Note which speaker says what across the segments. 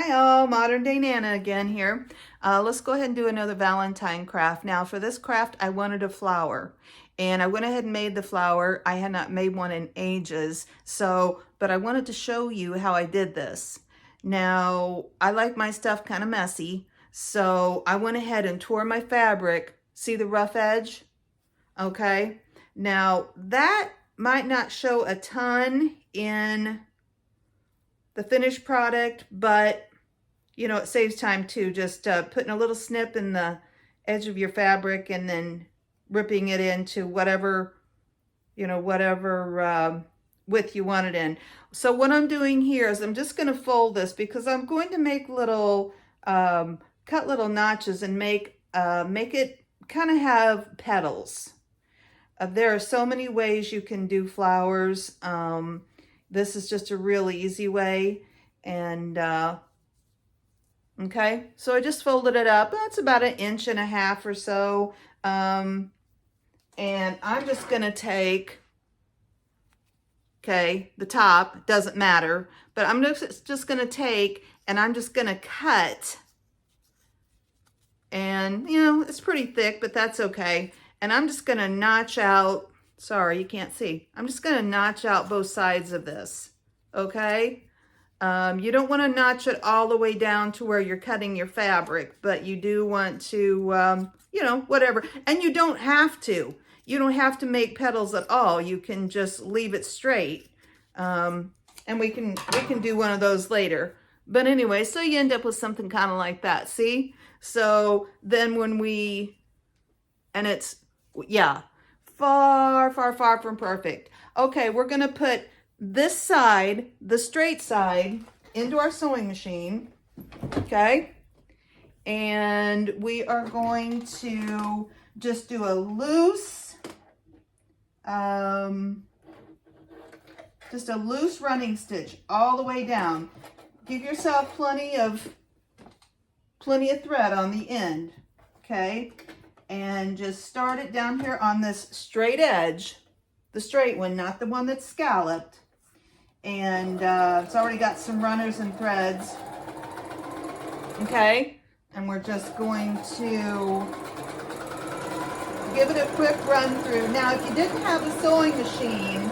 Speaker 1: Hi all, Modern Day Nana again here. Let's go ahead and do another Valentine craft. Now for this craft, I wanted a flower. And I went ahead and made the flower. I had not made one in ages. But I wanted to show you how I did this. Now, I like my stuff kind of messy. So I went ahead and tore my fabric. See the rough edge? Okay. Now that might not show a ton in the finished product, but you know, it saves time too, just putting a little snip in the edge of your fabric and then ripping it into whatever, you know, whatever width you want it in. So what I'm doing here is I'm just going to fold this because I'm going to make little, cut little notches and make it kind of have petals. There are so many ways you can do flowers. This is just a really easy way. And okay, so I just folded it up. That's about 1.5 inches or so. And I'm just gonna take, okay, the top, doesn't matter, but I'm just gonna take and I'm just gonna cut. And you know, it's pretty thick, but that's okay. And I'm just gonna notch out, sorry, you can't see. I'm just gonna notch out both sides of this, okay? You don't want to notch it all the way down to where you're cutting your fabric, but you do want to, you know, whatever. And you don't have to. You don't have to make petals at all. You can just leave it straight. And we can do one of those later. But anyway, so you end up with something kind of like that. See? So then when and it's, yeah, far, far, far from perfect. Okay, we're going to put this side, the straight side, into our sewing machine, okay? And we are going to just do a loose, just a loose running stitch all the way down. Give yourself plenty of thread on the end, okay? And just start it down here on this straight edge, the straight one, not the one that's scalloped. And it's already got some runners and threads, okay? And we're just going to give it a quick run through. Now, if you didn't have a sewing machine,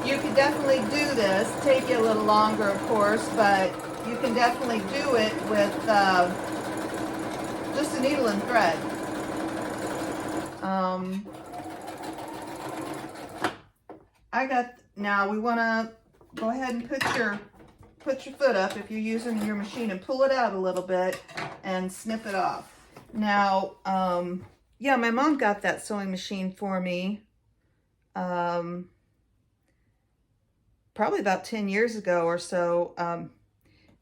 Speaker 1: you could definitely do this. Take you a little longer, of course, but you can definitely do it with just a needle and thread. Now we want to go ahead and put your foot up if you're using your machine and pull it out a little bit and snip it off. Now, yeah, my mom got that sewing machine for me probably about 10 years ago or so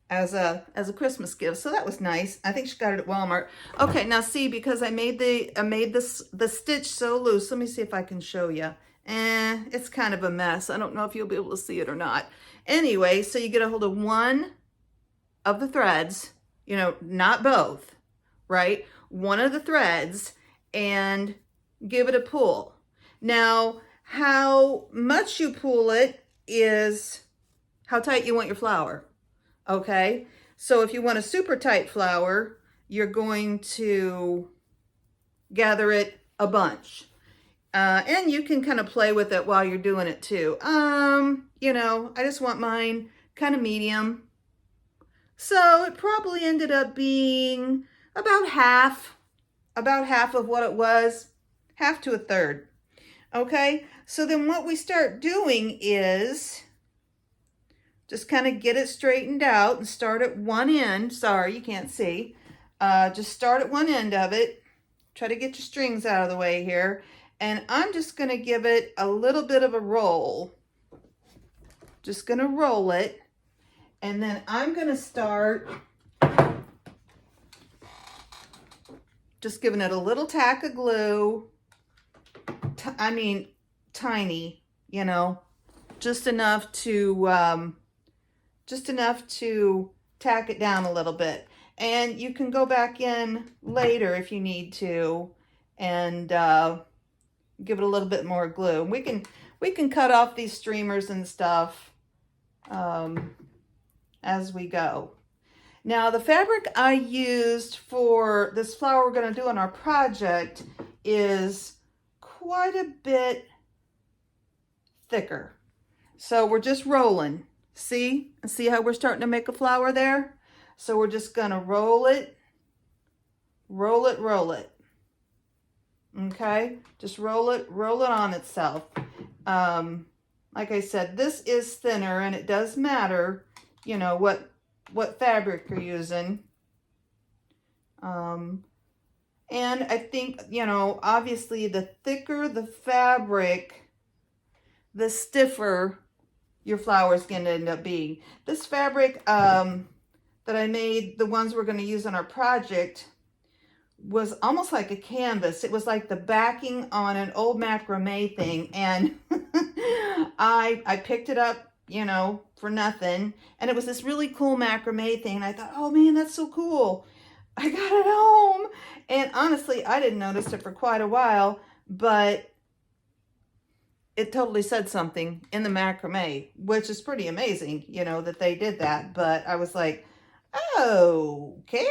Speaker 1: as a Christmas gift. So that was nice. I think she got it at Walmart. Okay, now see, because I made the stitch so loose, let me see if I can show you. It's kind of a mess. I don't know if you'll be able to see it or not. Anyway, so you get a hold of one of the threads, you know, not both, right? One of the threads and give it a pull. Now, how much you pull it is how tight you want your flower, okay? So if you want a super tight flower, you're going to gather it a bunch. And you can kind of play with it while you're doing it too. You know, I just want mine kind of medium. So it probably ended up being about half of what it was, half to a third. Okay, so then what we start doing is just kind of get it straightened out and start at one end. Sorry, you can't see. Just start at one end of it. Try to get your strings out of the way here. And I'm just going to give it a little bit of a roll. Just going to roll it. And then I'm going to start just giving it a little tack of glue. I mean, tiny, you know, just enough to tack it down a little bit. And you can go back in later if you need to and give it a little bit more glue. We can cut off these streamers and stuff as we go. Now the fabric I used for this flower we're going to do on our project is quite a bit thicker. So we're just rolling. See how we're starting to make a flower there? So we're just going to roll it, roll it, roll it. Okay, just roll it on itself. Like I said, this is thinner, and it does matter, you know, what fabric you're using. And I think, you know, obviously the thicker the fabric, the stiffer your flower is going to end up being. This fabric that I made, the ones we're going to use on our project, was almost like a canvas. It was like the backing on an old macrame thing, and I picked it up, you know, for nothing, and it was this really cool macrame thing, and I thought, oh man, that's so cool. I got it home, and honestly, I didn't notice it for quite a while, but it totally said something in the macrame, which is pretty amazing, you know, that they did that. But I was like, oh, okay.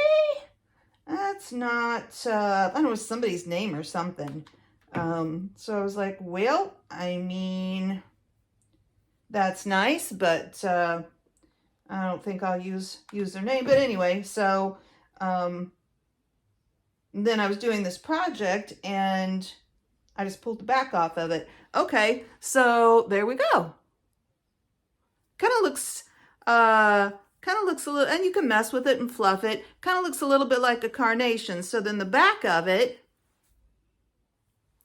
Speaker 1: That's not, I don't know, somebody's name or something. So I was like, well, I mean, that's nice, but I don't think I'll use their name. But anyway, so then I was doing this project, and I just pulled the back off of it. Okay, so there we go. Kind of looks a little, and you can mess with it and fluff it. Kind of looks a little bit like a carnation. So then the back of it,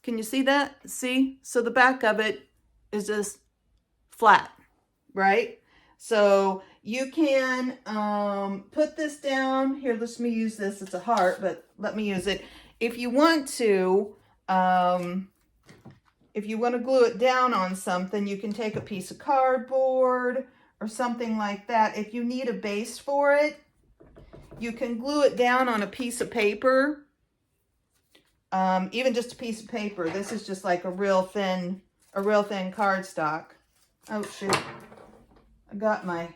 Speaker 1: can you see that? See? So the back of it is just flat, right? So you can put this down. Here, let me use this. It's a heart, but let me use it. If you want to glue it down on something, you can take a piece of cardboard or something like that. If you need a base for it, you can glue it down on a piece of paper. Even just a piece of paper. This is just like a real thin cardstock. Oh shoot. I got my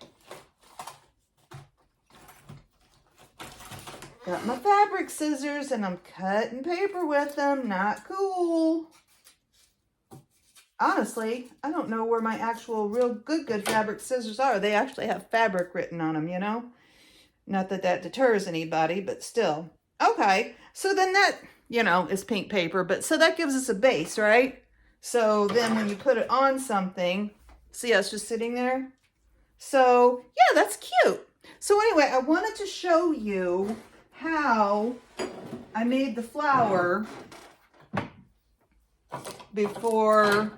Speaker 1: fabric scissors, and I'm cutting paper with them. Not cool. Honestly, I don't know where my actual real good fabric scissors are. They actually have fabric written on them, you know? Not that that deters anybody, but still. Okay, so then that, you know, is pink paper, but so that gives us a base, right? So then when you put it on something, see how it's just sitting there? So yeah, that's cute. So anyway, I wanted to show you how I made the flower before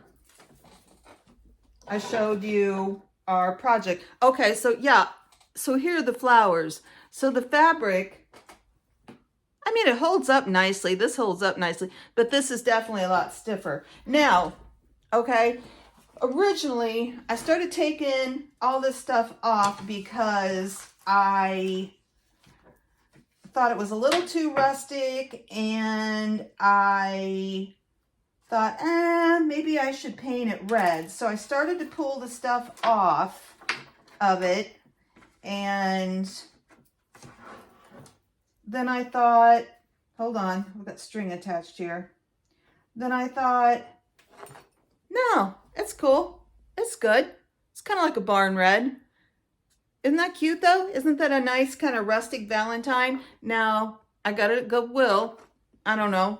Speaker 1: I showed you our project. Okay, so yeah, so here are the flowers. So the fabric, I mean, it holds up nicely. This holds up nicely, but this is definitely a lot stiffer. Now, okay, originally I started taking all this stuff off because I thought it was a little too rustic, and I thought, maybe I should paint it red. So I started to pull the stuff off of it, and then I thought, hold on, we've got string attached here. Then I thought, no, it's cool. It's good. It's kind of like a barn red. Isn't that cute though? Isn't that a nice kind of rustic Valentine? Now, I got it at Goodwill. I don't know.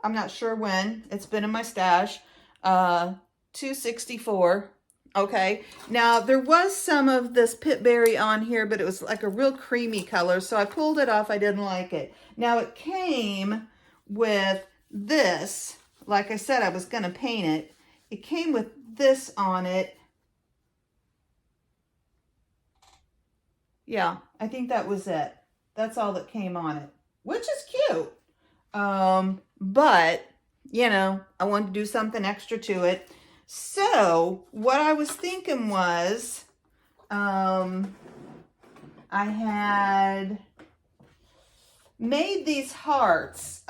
Speaker 1: I'm not sure when. It's been in my stash. $2.64. Okay. Now, there was some of this pitberry on here, but it was like a real creamy color, so I pulled it off. I didn't like it. Now, it came with this. Like I said, I was going to paint it. It came with this on it. Yeah, I think that was it. That's all that came on it, which is cute. But, you know, I wanted to do something extra to it. So what I was thinking was, I had made these hearts.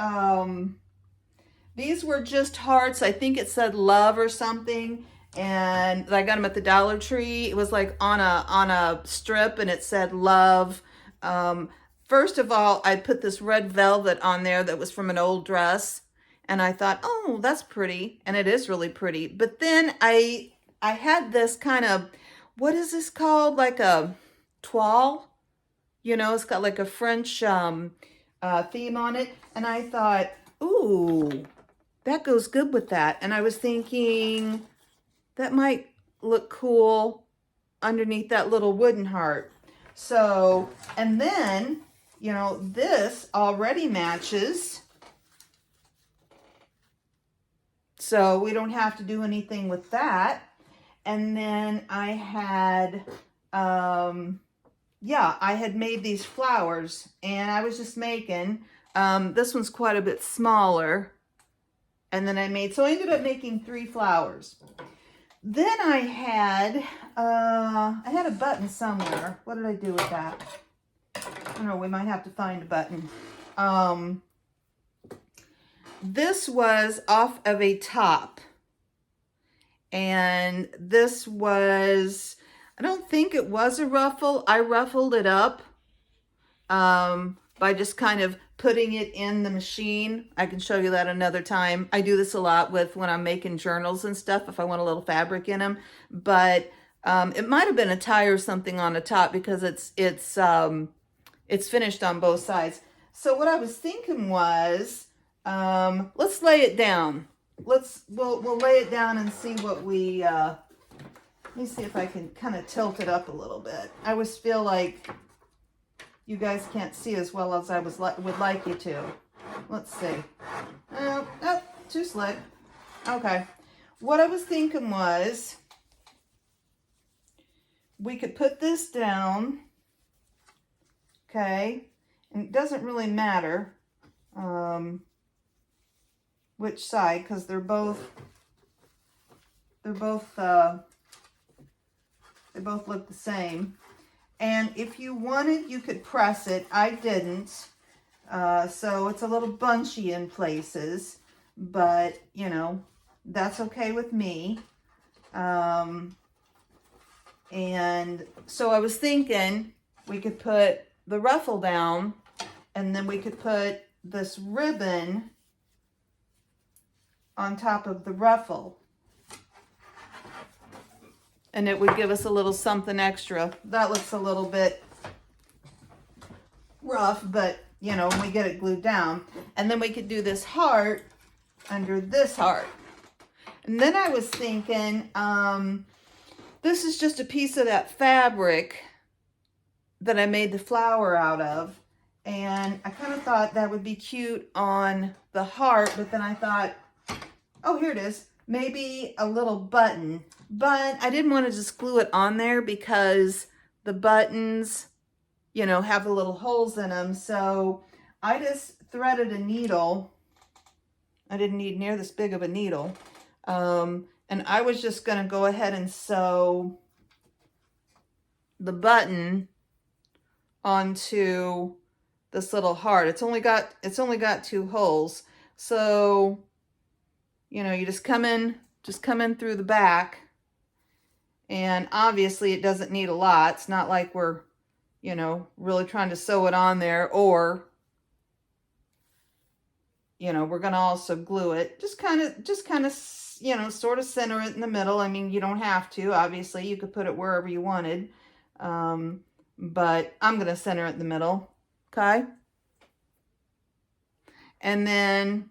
Speaker 1: These were just hearts. I think it said love or something. And I got them at the Dollar Tree. It was like on a strip, and it said love. First of all, I put this red velvet on there that was from an old dress. And I thought, oh, that's pretty. And it is really pretty. But then I had this kind of, what is this called? Like a toile? You know, it's got like a French theme on it. And I thought, ooh, that goes good with that. And I was thinking that might look cool underneath that little wooden heart. So, and then, you know, this already matches. So we don't have to do anything with that. And then I had, yeah, I had made these flowers, and I was just making, this one's quite a bit smaller. And then so I ended up making 3 flowers. Then I had a button somewhere. What did I do with that? I don't know, we might have to find a button. This was off of a top. And this was, I don't think it was a ruffle. I ruffled it up by just kind of putting it in the machine. I can show you that another time. I do this a lot with when I'm making journals and stuff, if I want a little fabric in them. But it might have been a tie or something on the top, because it's finished on both sides. So what I was thinking was, let's lay it down. We'll lay it down and see what we, let me see if I can kind of tilt it up a little bit. I always feel like you guys can't see as well as I would like you to. Let's see. Oh, too slick. Okay. What I was thinking was, we could put this down. Okay. And it doesn't really matter which side, because they both look the same. And if you wanted, you could press it. I didn't. So it's a little bunchy in places, but you know, that's okay with me. And so I was thinking we could put the ruffle down, and then we could put this ribbon on top of the ruffle. And it would give us a little something extra. That looks a little bit rough, but you know, when we get it glued down. And then we could do this heart under this heart. And then I was thinking, this is just a piece of that fabric that I made the flower out of. And I kind of thought that would be cute on the heart, but then I thought, oh, here it is. Maybe a little button. But I didn't want to just glue it on there, because the buttons, you know, have the little holes in them. So I just threaded a needle. I didn't need near this big of a needle. And I was just going to go ahead and sew the button onto this little heart. It's only got 2 holes. So, you know, you just come in through the back. And obviously it doesn't need a lot. It's not like we're, you know, really trying to sew it on there, or, you know, we're going to also glue it. Just kind of, you know, sort of center it in the middle. I mean, you don't have to, obviously. You could put it wherever you wanted. But I'm going to center it in the middle. Okay. And then,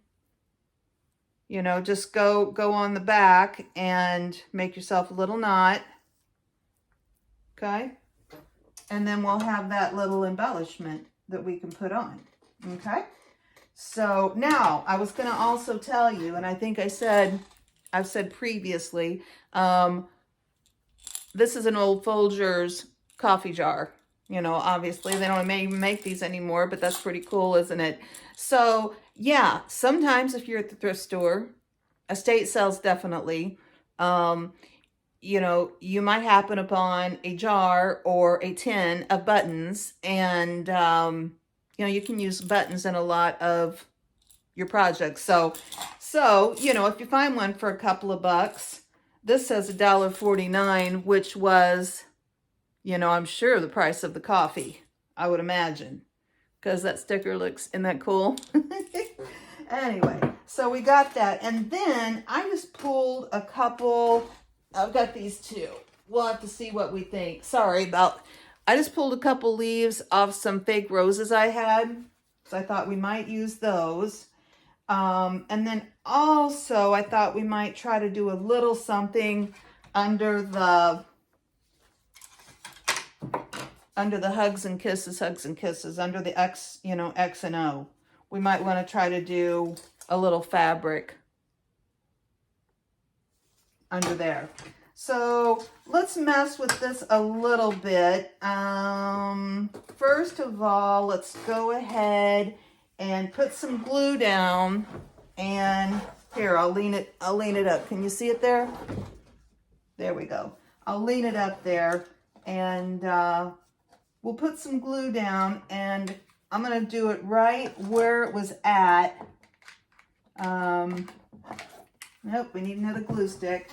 Speaker 1: you know, just go on the back and make yourself a little knot. Okay. And then we'll have that little embellishment that we can put on. Okay. So now I was going to also tell you, and I think I've said previously, this is an old Folgers coffee jar. You know, obviously they don't even make these anymore, but that's pretty cool, isn't it? So yeah, sometimes if you're at the thrift store, estate sales definitely, you know, you might happen upon a jar or a tin of buttons, and, you know, you can use buttons in a lot of your projects. So, you know, if you find one for a couple of bucks, this says $1.49, which was, you know, I'm sure the price of the coffee. I would imagine, because that sticker looks, isn't that cool? Anyway, so we got that. And then I just pulled a couple, I've got these two. We'll have to see what we think. Sorry about, I just pulled a couple leaves off some fake roses I had. So I thought we might use those. And then also I thought we might try to do a little something under the hugs and kisses, under the X, you know, X and O. We might want to try to do a little fabric under there. So let's mess with this a little bit. First of all, let's go ahead and put some glue down. And here, I'll lean it up. Can you see it there? There we go. I'll lean it up there, and we'll put some glue down, and I'm going to do it right where it was at. Nope, we need another glue stick.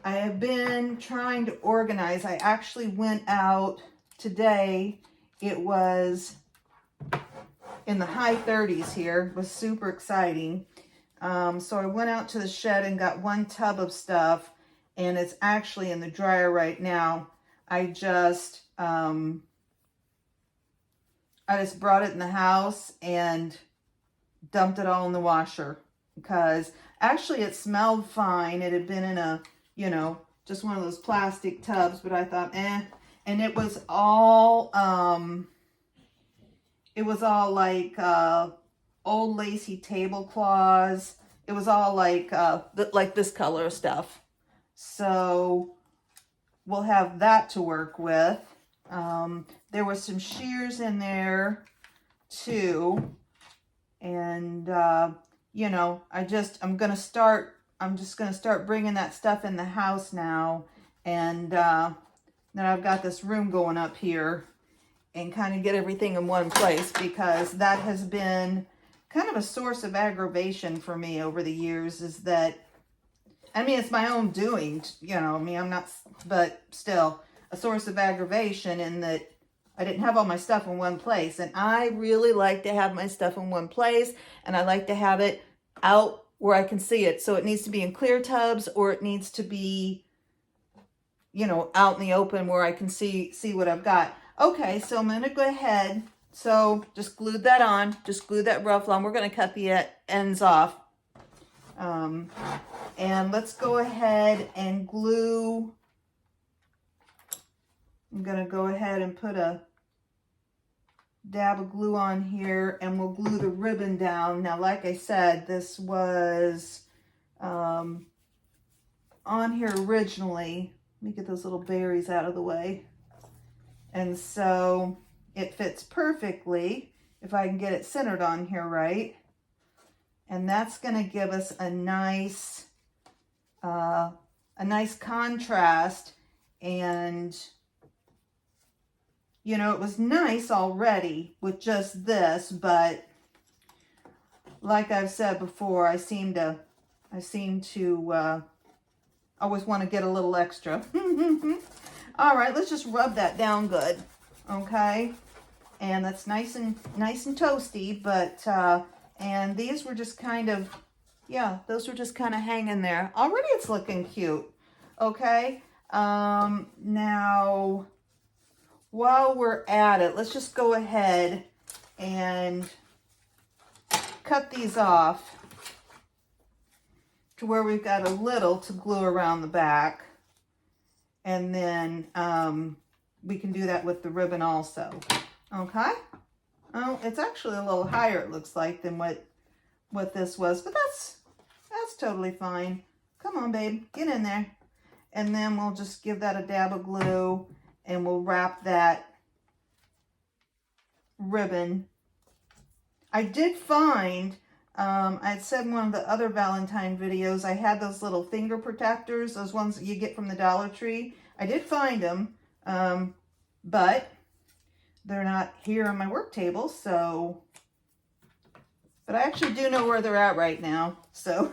Speaker 1: I have been trying to organize. I actually went out today. It was in the high 30s here. It was super exciting. So I went out to the shed and got one tub of stuff, and it's actually in the dryer right now. I just brought it in the house and dumped it all in the washer, because actually it smelled fine. It had been in a, you know, just one of those plastic tubs, but I thought, and it was all like old lacy tablecloths. It was all like this color of stuff. So we'll have that to work with. There were some shears in there too. And, you know, I'm just going to start bringing that stuff in the house now. And then I've got this room going up here, and kind of get everything in one place, because that has been kind of a source of aggravation for me over the years. Is that, I mean, it's my own doing, you know, I mean, I'm not, but still a source of aggravation in that I didn't have all my stuff in one place. And I really like to have my stuff in one place, and I like to have it out where I can see it. So it needs to be in clear tubs, or it needs to be, you know, out in the open where I can see what I've got. Okay, so I'm going to go ahead. So just glued that on. Just glue that ruffle on. We're going to cut the ends off. And let's go ahead and glue. I'm going to go ahead and put a dab of glue on here, and we'll glue the ribbon down. Now, like I said, this was on here originally. Let me get those little berries out of the way. And so it fits perfectly if I can get it centered on here right. And that's going to give us a nice contrast. And, you know, it was nice already with just this, but like I've said before, I seem to always want to get a little extra. All right, let's just rub that down good, okay? And that's nice and toasty, but and these were just kind of, yeah, those were just kind of hanging there. Already it's looking cute, okay? Now, while we're at it, let's just go ahead and cut these off to where we've got a little to glue around the back. And then we can do that with the ribbon also. Okay? Oh, it's actually a little higher, it looks like, than what this was. But that's totally fine. Come on, babe. Get in there. And then we'll just give that a dab of glue, and we'll wrap that ribbon. I did find, I had said in one of the other Valentine videos, I had those little finger protectors, those ones that you get from the Dollar Tree. I did find them, but they're not here on my work table, so, but I actually do know where they're at right now, so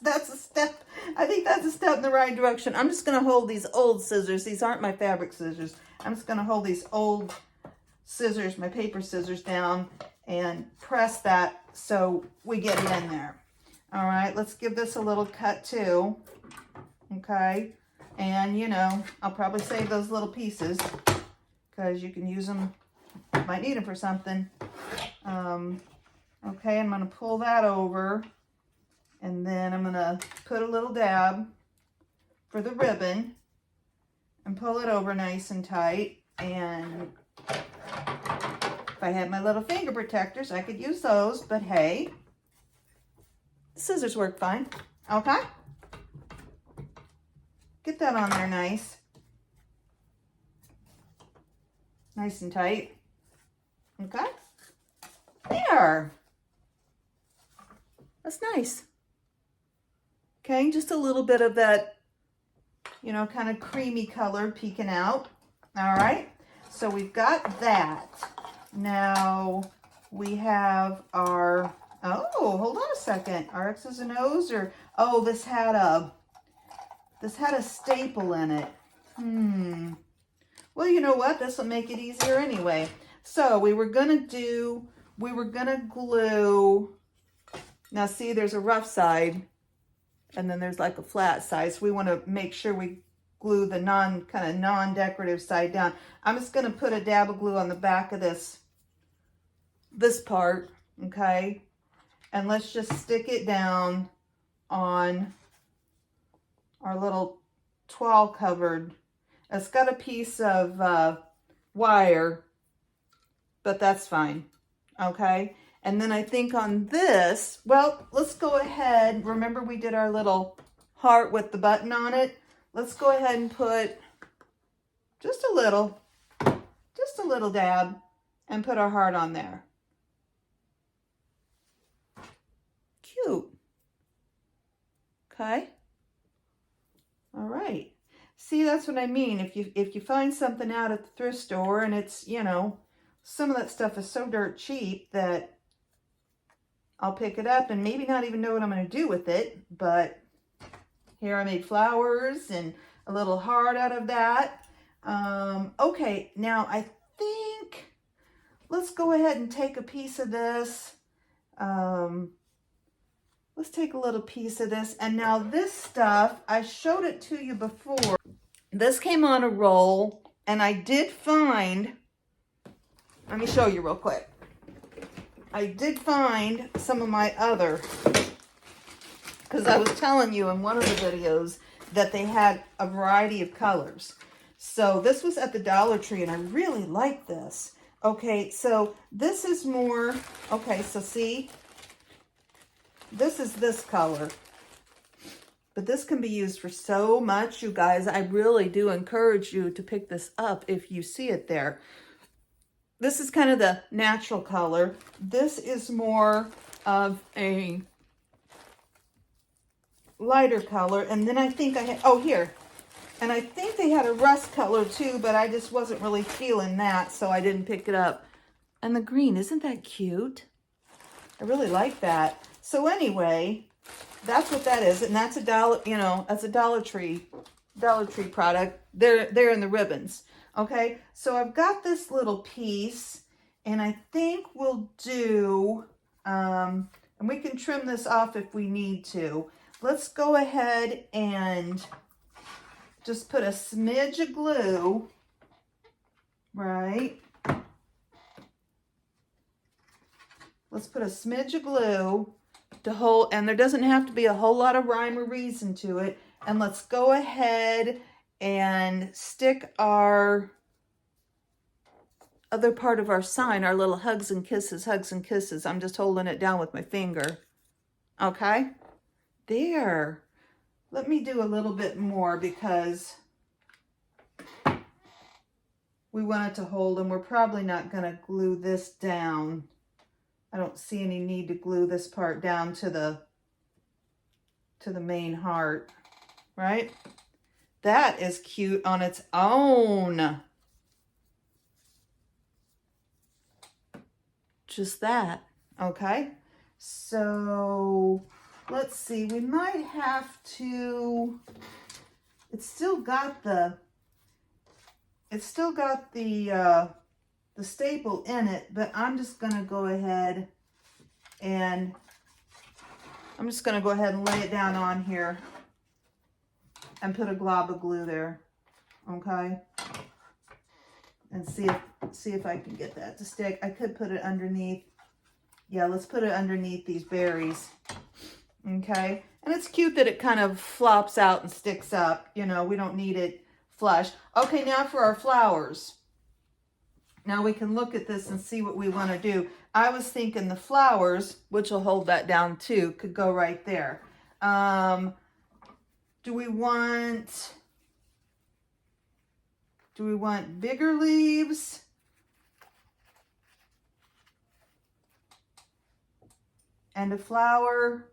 Speaker 1: that's a step. I think that's a step in the right direction. I'm just going to hold these old scissors. These aren't my fabric scissors. I'm just gonna hold these old scissors, my paper scissors down and press that so we get it in there. All right, let's give this a little cut too. Okay, and you know, I'll probably save those little pieces because you can use them, might need them for something. Okay, I'm gonna pull that over, and then I'm gonna put a little dab for the ribbon and pull it over nice and tight. And if I had my little finger protectors, I could use those, but hey, scissors work fine. Okay, get that on there nice and tight. Okay, there, that's nice. Okay, just a little bit of that, you know, kind of creamy color peeking out. All right, so we've got that. Now we have our, oh, hold on a second. Our X's and O's, or, oh, this had a staple in it. Well, you know what? This will make it easier anyway. So we were gonna glue, now see, there's a rough side and then there's like a flat side. So we want to make sure we glue the kind of non-decorative side down. I'm just going to put a dab of glue on the back of this part, okay? And let's just stick it down on our little toile covered. It's got a piece of wire, but that's fine, okay? And then I think on this, well, let's go ahead. Remember we did our little heart with the button on it? Let's go ahead and put just a little dab and put our heart on there. Cute. Okay. All right. See, that's what I mean. If you find something out at the thrift store and it's, you know, some of that stuff is so dirt cheap that I'll pick it up and maybe not even know what I'm going to do with it, but here I made flowers and a little heart out of that. Okay, now I think let's go ahead and take a piece of this. Let's take a little piece of this. And now this stuff, I showed it to you before. This came on a roll, and I did find, let me show you real quick. I did find some of my other, because I was telling you in one of the videos that they had a variety of colors. So this was at the Dollar Tree, and I really like this. Okay, so this is more, okay, so see, this is this color. But this can be used for so much, you guys. I really do encourage you to pick this up if you see it there. This is kind of the natural color. This is more of a lighter color. And then I think I had, oh, here. And I think they had a rust color too, but I just wasn't really feeling that, so I didn't pick it up. And the green, isn't that cute? I really like that. So anyway, that's what that is. And that's a dollar, you know, that's a Dollar Tree product. They're in the ribbons. Okay, so I've got this little piece, and I think we'll do, and we can trim this off if we need to. Let's go ahead and just put a smidge of glue, right? Let's put a smidge of glue to hold, and there doesn't have to be a whole lot of rhyme or reason to it. And let's go ahead and stick our other part of our sign, our little hugs and kisses, hugs and kisses. I'm just holding it down with my finger. Okay, there. Let me do a little bit more because we want it to hold, and we're probably not going to glue this down. I don't see any need to glue this part down to the main heart, right? That is cute on its own. Just that, okay? So let's see, we might have to, it's still got the it's still got the staple in it, but I'm just going to go ahead and lay it down on here and put a glob of glue there. Okay. And see if I can get that to stick. I could put it underneath. Yeah, let's put it underneath these berries. Okay. And it's cute that it kind of flops out and sticks up. You know, we don't need it flush. Okay, now for our flowers. Now we can look at this and see what we want to do. I was thinking the flowers, which will hold that down too, could go right there. Do we want bigger leaves? And a flower?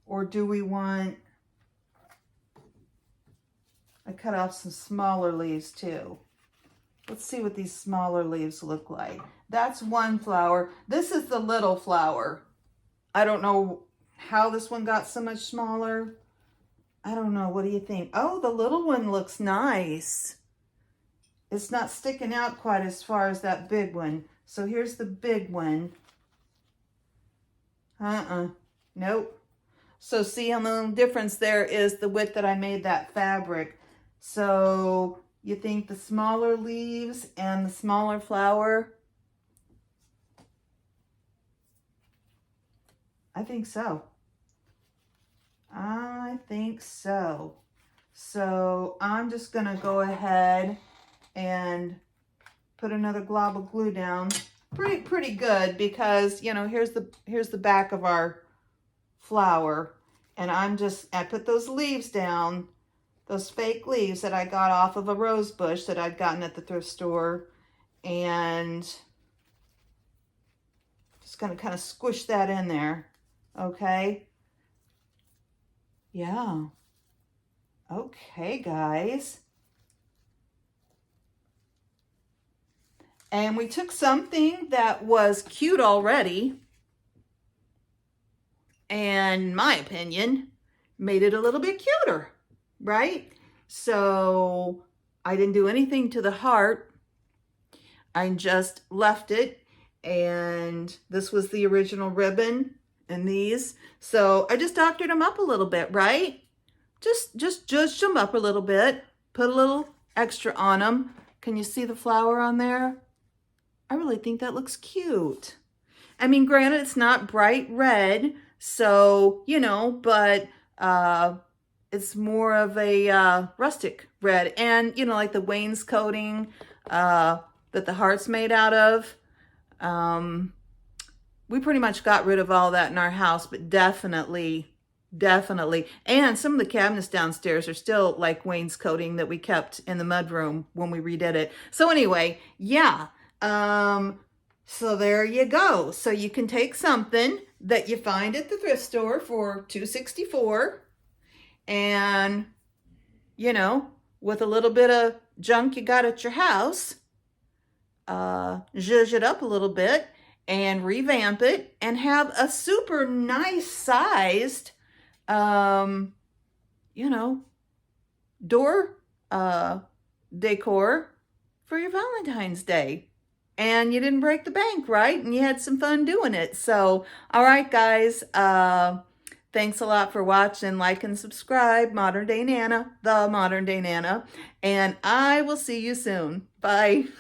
Speaker 1: Or do we want, I cut off some smaller leaves too. Let's see what these smaller leaves look like. That's one flower. This is the little flower. I don't know how this one got so much smaller. I don't know. What do you think? Oh, the little one looks nice. It's not sticking out quite as far as that big one. So here's the big one. Nope. So see how the little difference there is the width that I made that fabric. So you think the smaller leaves and the smaller flower? I think so. I think so. So I'm just going to go ahead and put another glob of glue down. Pretty good, because, you know, here's the back of our flower, and I put those leaves down, those fake leaves that I got off of a rose bush that I'd gotten at the thrift store, and just going to kind of squish that in there. Okay. Yeah. Okay, guys. And we took something that was cute already, and in my opinion, made it a little bit cuter, right? So I didn't do anything to the heart. I just left it, and this was the original ribbon and these. So I just doctored them up a little bit, right? Just judged them up a little bit, put a little extra on them. Can you see the flower on there? I really think that looks cute. I mean, granted, it's not bright red, so, you know, but it's more of a rustic red. And, you know, like the wainscoting that the heart's made out of. We pretty much got rid of all that in our house, but definitely. And some of the cabinets downstairs are still like wainscoting that we kept in the mudroom when we redid it. So anyway, yeah. So there you go. So you can take something that you find at the thrift store for $2.64, and, you know, with a little bit of junk you got at your house, zhuzh it up a little bit and revamp it and have a super nice sized, you know, door decor for your Valentine's Day. And you didn't break the bank, right? And you had some fun doing it. So, all right, guys. Thanks a lot for watching. Like and subscribe. Modern Day Nana, the Modern Day Nana. And I will see you soon. Bye.